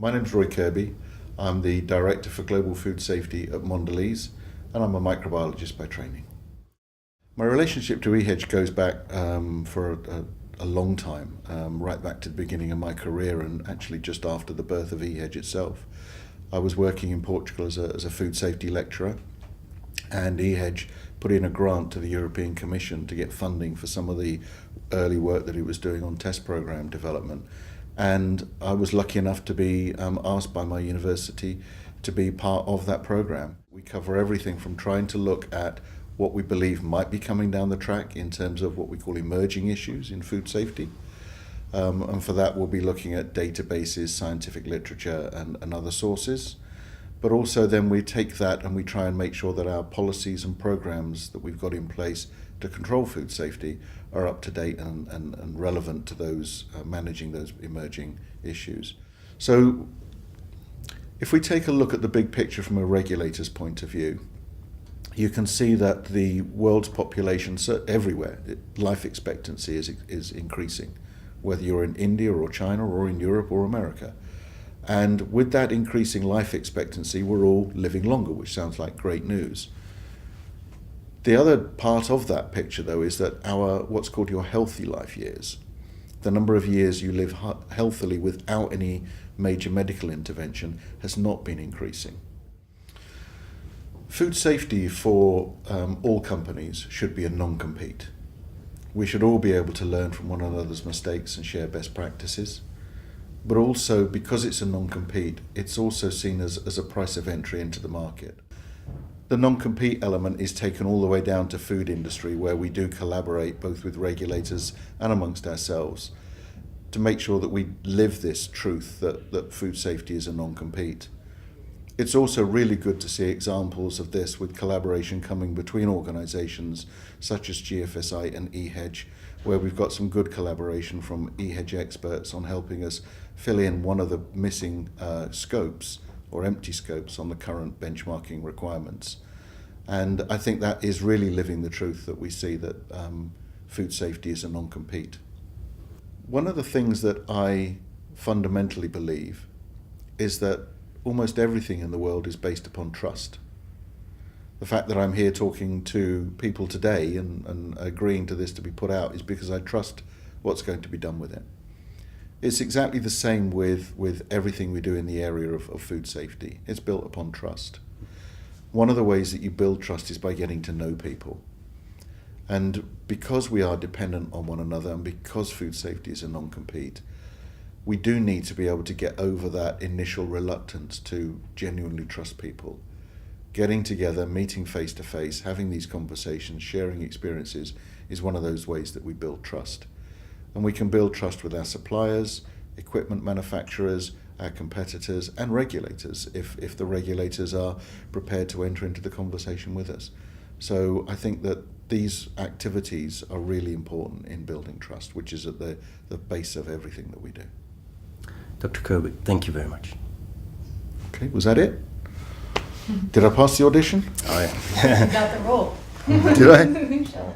My name's Roy Kirby. I'm the Director for Global Food Safety at Mondelēz, and I'm a microbiologist by training. My relationship to EHEDG goes back for a long time, right back to the beginning of my career, and actually just after the birth of EHEDG itself. I was working in Portugal as a food safety lecturer, and EHEDG put in a grant to the European Commission to get funding for some of the early work that it was doing on test program development. And I was lucky enough to be asked by my university to be part of that program. We cover everything from trying to look at what we believe might be coming down the track in terms of what we call emerging issues in food safety. And for that, we'll be looking at databases, scientific literature, and other sources. But also then we take that and we try and make sure that our policies and programs that we've got in place to control food safety are up to date and relevant to those managing those emerging issues. So if we take a look at the big picture from a regulator's point of view, you can see that the world's population everywhere, life expectancy is increasing, whether you're in India or China or in Europe or America. And with that increasing life expectancy, we're all living longer, which sounds like great news. The other part of that picture, though, is that our what's called your healthy life years, the number of years you live healthily without any major medical intervention, has not been increasing. Food safety for all companies should be a non-compete. We should all be able to learn from one another's mistakes and share best practices. But also, because it's a non-compete, it's also seen as a price of entry into the market. The non-compete element is taken all the way down to food industry, where we do collaborate both with regulators and amongst ourselves to make sure that we live this truth that food safety is a non-compete. It's also really good to see examples of this with collaboration coming between organisations such as GFSI and EHEDG, where we've got some good collaboration from EHEDG experts on helping us fill in one of the missing scopes or empty scopes on the current benchmarking requirements. And I think that is really living the truth that we see that food safety is a non-compete. One of the things that I fundamentally believe is that almost everything in the world is based upon trust. The fact that I'm here talking to people today and agreeing to this to be put out is because I trust what's going to be done with it. It's exactly the same with everything we do in the area of food safety. It's built upon trust. One of the ways that you build trust is by getting to know people. And because we are dependent on one another and because food safety is a non-compete, we do need to be able to get over that initial reluctance to genuinely trust people. Getting together, meeting face to face, having these conversations, sharing experiences is one of those ways that we build trust. And we can build trust with our suppliers, equipment manufacturers, our competitors, and regulators if the regulators are prepared to enter into the conversation with us. So I think that these activities are really important in building trust, which is at the base of everything that we do. Dr. Kirby, thank you very much. Okay, was that it? Did I pass the audition? Oh, yeah. You got the role. Did I? Sure.